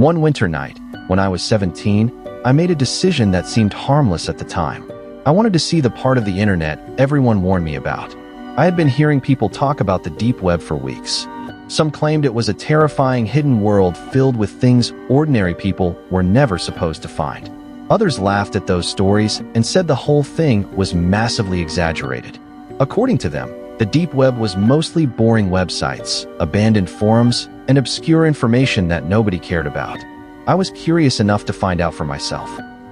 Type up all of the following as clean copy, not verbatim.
One winter night, when I was 17, I made a decision that seemed harmless at the time. I wanted to see the part of the internet everyone warned me about. I had been hearing people talk about the deep web for weeks. Some claimed it was a terrifying hidden world filled with things ordinary people were never supposed to find. Others laughed at those stories and said the whole thing was massively exaggerated. According to them, the deep web was mostly boring websites, abandoned forums, and obscure information that nobody cared about. I was curious enough to find out for myself.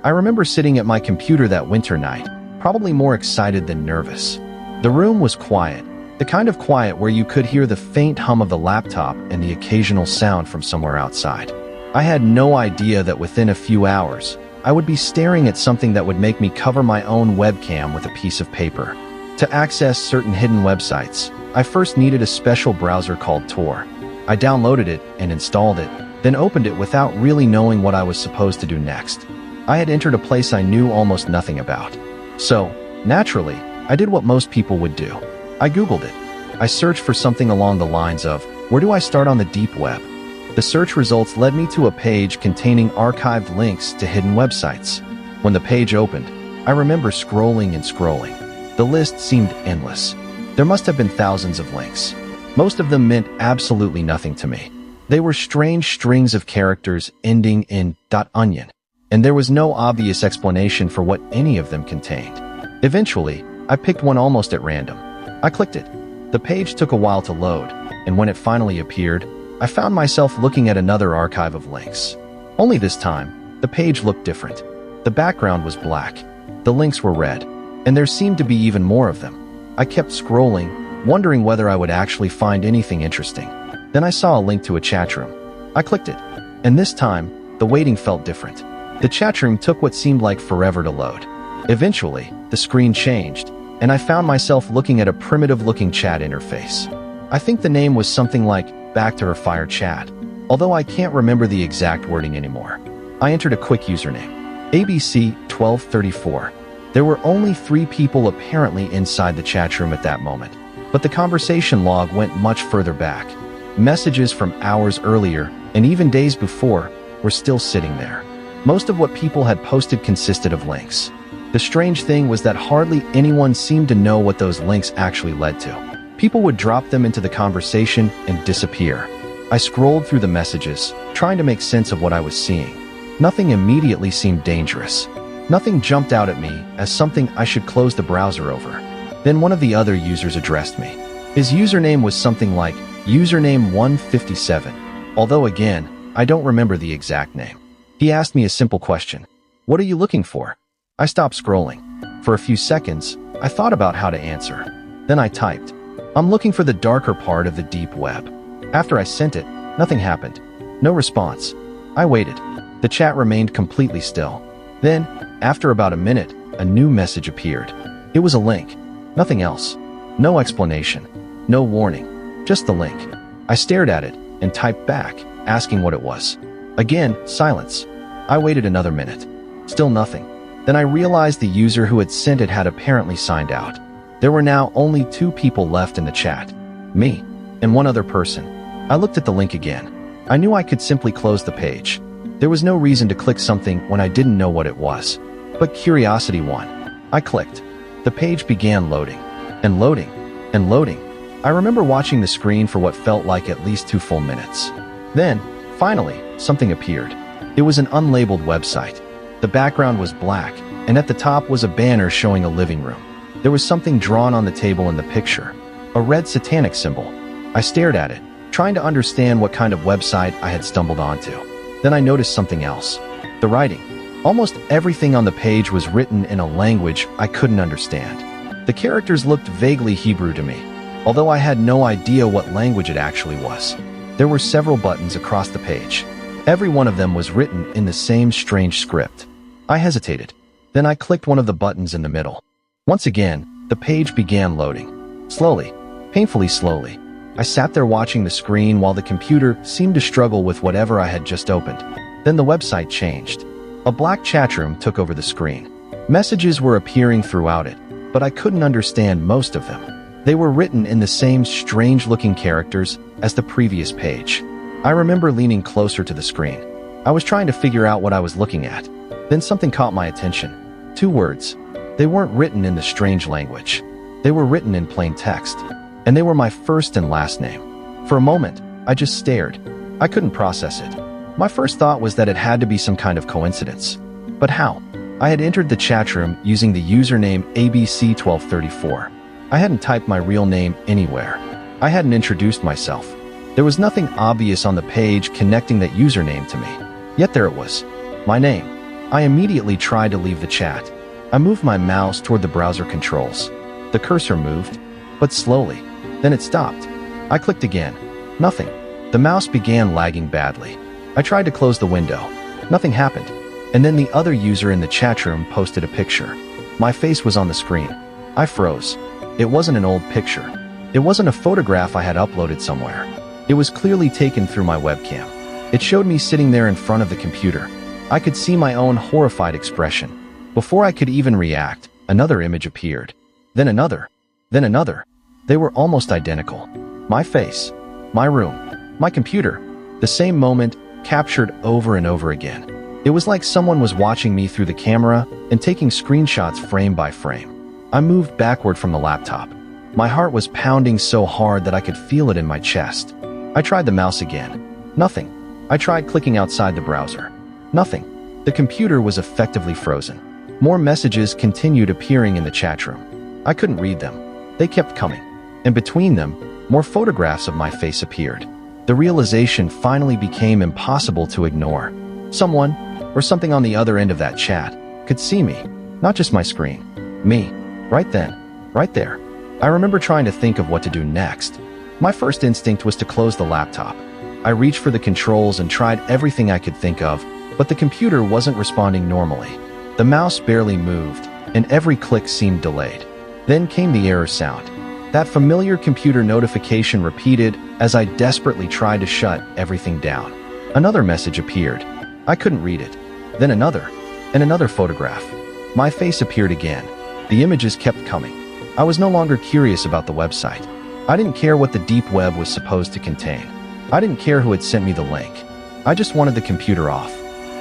I remember sitting at my computer that winter night, probably more excited than nervous. The room was quiet, the kind of quiet where you could hear the faint hum of the laptop and the occasional sound from somewhere outside. I had no idea that within a few hours, I would be staring at something that would make me cover my own webcam with a piece of paper. To access certain hidden websites, I first needed a special browser called Tor. I downloaded it and installed it, then opened it without really knowing what I was supposed to do next. I had entered a place I knew almost nothing about. So, naturally, I did what most people would do. I Googled it. I searched for something along the lines of, where do I start on the deep web? The search results led me to a page containing archived links to hidden websites. When the page opened, I remember scrolling and scrolling. The list seemed endless. There must have been thousands of links. Most of them meant absolutely nothing to me. They were strange strings of characters ending in .onion, and there was no obvious explanation for what any of them contained. Eventually, I picked one almost at random. I clicked it. The page took a while to load, and when it finally appeared, I found myself looking at another archive of links. Only this time, the page looked different. The background was black, the links were red, and there seemed to be even more of them. I kept scrolling, wondering whether I would actually find anything interesting. Then I saw a link to a chat room. I clicked it, and this time, the waiting felt different. The chat room took what seemed like forever to load. Eventually, the screen changed, and I found myself looking at a primitive-looking chat interface. I think the name was something like Back to Her Fire Chat, although I can't remember the exact wording anymore. I entered a quick username, ABC1234. There were only 3 people apparently inside the chat room at that moment, but the conversation log went much further back. Messages from hours earlier, and even days before, were still sitting there. Most of what people had posted consisted of links. The strange thing was that hardly anyone seemed to know what those links actually led to. People would drop them into the conversation and disappear. I scrolled through the messages, trying to make sense of what I was seeing. Nothing immediately seemed dangerous. Nothing jumped out at me as something I should close the browser over. Then one of the other users addressed me. His username was something like username 157, although again, I don't remember the exact name. He asked me a simple question. What are you looking for? I stopped scrolling. For a few seconds, I thought about how to answer. Then I typed, I'm looking for the darker part of the deep web. After I sent it, nothing happened. No response. I waited. The chat remained completely still. Then, after about a minute, a new message appeared. It was a link. Nothing else. No explanation. No warning. Just the link. I stared at it and typed back, asking what it was. Again, silence. I waited another minute. Still nothing. Then I realized the user who had sent it had apparently signed out. There were now only 2 people left in the chat. Me, and one other person. I looked at the link again. I knew I could simply close the page. There was no reason to click something when I didn't know what it was. But curiosity won. I clicked. The page began loading. And loading. And loading. I remember watching the screen for what felt like at least 2 full minutes. Then, finally, something appeared. It was an unlabeled website. The background was black, and at the top was a banner showing a living room. There was something drawn on the table in the picture, a red satanic symbol. I stared at it, trying to understand what kind of website I had stumbled onto. Then I noticed something else. The writing. Almost everything on the page was written in a language I couldn't understand. The characters looked vaguely Hebrew to me, although I had no idea what language it actually was. There were several buttons across the page. Every one of them was written in the same strange script. I hesitated. Then I clicked one of the buttons in the middle. Once again, the page began loading. Slowly, painfully slowly. I sat there watching the screen while the computer seemed to struggle with whatever I had just opened. Then the website changed. A black chat room took over the screen. Messages were appearing throughout it, but I couldn't understand most of them. They were written in the same strange-looking characters as the previous page. I remember leaning closer to the screen. I was trying to figure out what I was looking at. Then something caught my attention. 2 words. They weren't written in the strange language. They were written in plain text. And they were my first and last name. For a moment, I just stared. I couldn't process it. My first thought was that it had to be some kind of coincidence. But how? I had entered the chat room using the username ABC1234. I hadn't typed my real name anywhere. I hadn't introduced myself. There was nothing obvious on the page connecting that username to me. Yet there it was. My name. I immediately tried to leave the chat. I moved my mouse toward the browser controls. The cursor moved, but slowly. Then it stopped. I clicked again. Nothing. The mouse began lagging badly. I tried to close the window. Nothing happened. And then the other user in the chat room posted a picture. My face was on the screen. I froze. It wasn't an old picture. It wasn't a photograph I had uploaded somewhere. It was clearly taken through my webcam. It showed me sitting there in front of the computer. I could see my own horrified expression. Before I could even react, another image appeared. Then another. Then another. They were almost identical. My face. My room. My computer. The same moment, captured over and over again. It was like someone was watching me through the camera and taking screenshots frame by frame. I moved backward from the laptop. My heart was pounding so hard that I could feel it in my chest. I tried the mouse again. Nothing. I tried clicking outside the browser. Nothing. The computer was effectively frozen. More messages continued appearing in the chat room. I couldn't read them. They kept coming. And between them, more photographs of my face appeared. The realization finally became impossible to ignore. Someone, or something on the other end of that chat, could see me. Not just my screen. Me. Right then. Right there. I remember trying to think of what to do next. My first instinct was to close the laptop. I reached for the controls and tried everything I could think of, but the computer wasn't responding normally. The mouse barely moved, and every click seemed delayed. Then came the error sound. That familiar computer notification repeated as I desperately tried to shut everything down. Another message appeared. I couldn't read it. Then another, and another photograph. My face appeared again. The images kept coming. I was no longer curious about the website. I didn't care what the deep web was supposed to contain. I didn't care who had sent me the link. I just wanted the computer off.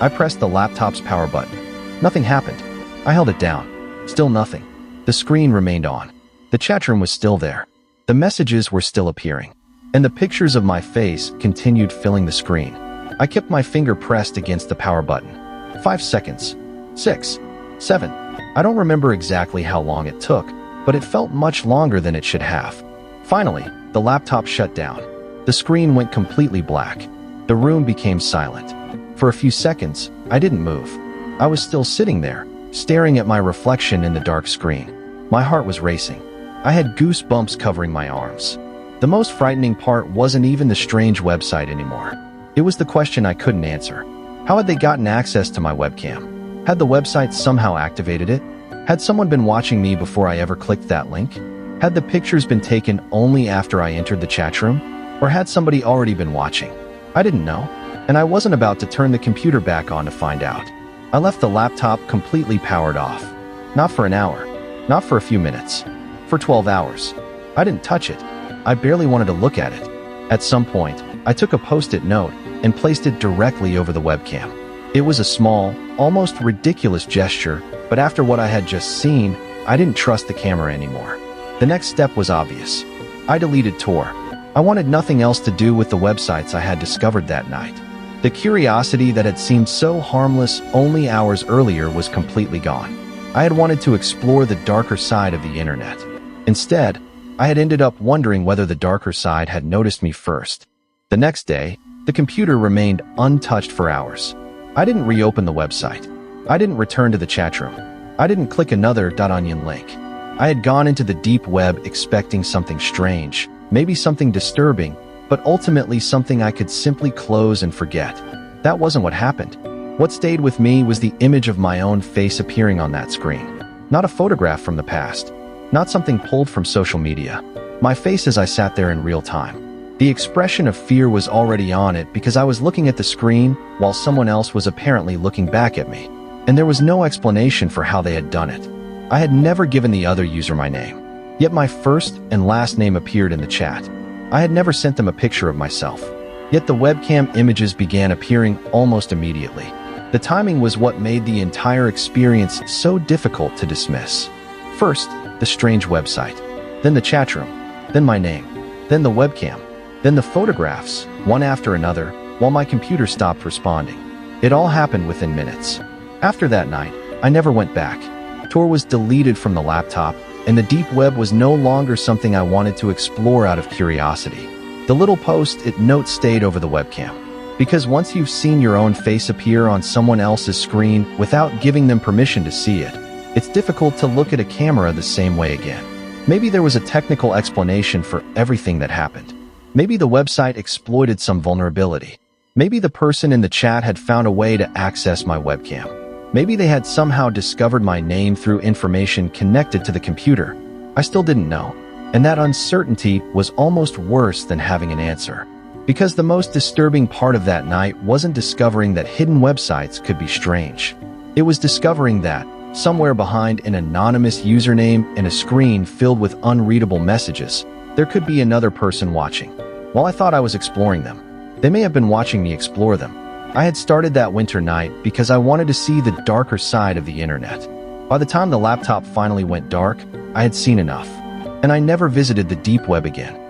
I pressed the laptop's power button. Nothing happened. I held it down. Still nothing. The screen remained on. The chat room was still there. The messages were still appearing. And the pictures of my face continued filling the screen. I kept my finger pressed against the power button. 5 seconds. 6. 7. I don't remember exactly how long it took, but it felt much longer than it should have. Finally, the laptop shut down. The screen went completely black. The room became silent. For a few seconds, I didn't move. I was still sitting there, staring at my reflection in the dark screen. My heart was racing. I had goosebumps covering my arms. The most frightening part wasn't even the strange website anymore. It was the question I couldn't answer. How had they gotten access to my webcam? Had the website somehow activated it? Had someone been watching me before I ever clicked that link? Had the pictures been taken only after I entered the chat room? Or had somebody already been watching? I didn't know, and I wasn't about to turn the computer back on to find out. I left the laptop completely powered off. Not for an hour. Not for a few minutes. For 12 hours. I didn't touch it. I barely wanted to look at it. At some point, I took a post-it note and placed it directly over the webcam. It was a small, almost ridiculous gesture, but after what I had just seen, I didn't trust the camera anymore. The next step was obvious. I deleted Tor. I wanted nothing else to do with the websites I had discovered that night. The curiosity that had seemed so harmless only hours earlier was completely gone. I had wanted to explore the darker side of the internet. Instead, I had ended up wondering whether the darker side had noticed me first. The next day, the computer remained untouched for hours. I didn't reopen the website. I didn't return to the chat room. I didn't click another .onion link. I had gone into the deep web expecting something strange, maybe something disturbing, but ultimately something I could simply close and forget. That wasn't what happened. What stayed with me was the image of my own face appearing on that screen. Not a photograph from the past. Not something pulled from social media. My face as I sat there in real time. The expression of fear was already on it because I was looking at the screen while someone else was apparently looking back at me. And there was no explanation for how they had done it. I had never given the other user my name. Yet my first and last name appeared in the chat. I had never sent them a picture of myself. Yet the webcam images began appearing almost immediately. The timing was what made the entire experience so difficult to dismiss. First, the strange website, then the chat room, then my name, then the webcam, then the photographs, one after another, while my computer stopped responding. It all happened within minutes. After that night, I never went back. Tor was deleted from the laptop, and the deep web was no longer something I wanted to explore out of curiosity. The little post-it note stayed over the webcam. Because once you've seen your own face appear on someone else's screen without giving them permission to see it, it's difficult to look at a camera the same way again. Maybe there was a technical explanation for everything that happened. Maybe the website exploited some vulnerability. Maybe the person in the chat had found a way to access my webcam. Maybe they had somehow discovered my name through information connected to the computer. I still didn't know. And that uncertainty was almost worse than having an answer. Because the most disturbing part of that night wasn't discovering that hidden websites could be strange. It was discovering that, somewhere behind an anonymous username and a screen filled with unreadable messages, there could be another person watching. While I thought I was exploring them, they may have been watching me explore them. I had started that winter night because I wanted to see the darker side of the internet. By the time the laptop finally went dark, I had seen enough. And I never visited the deep web again.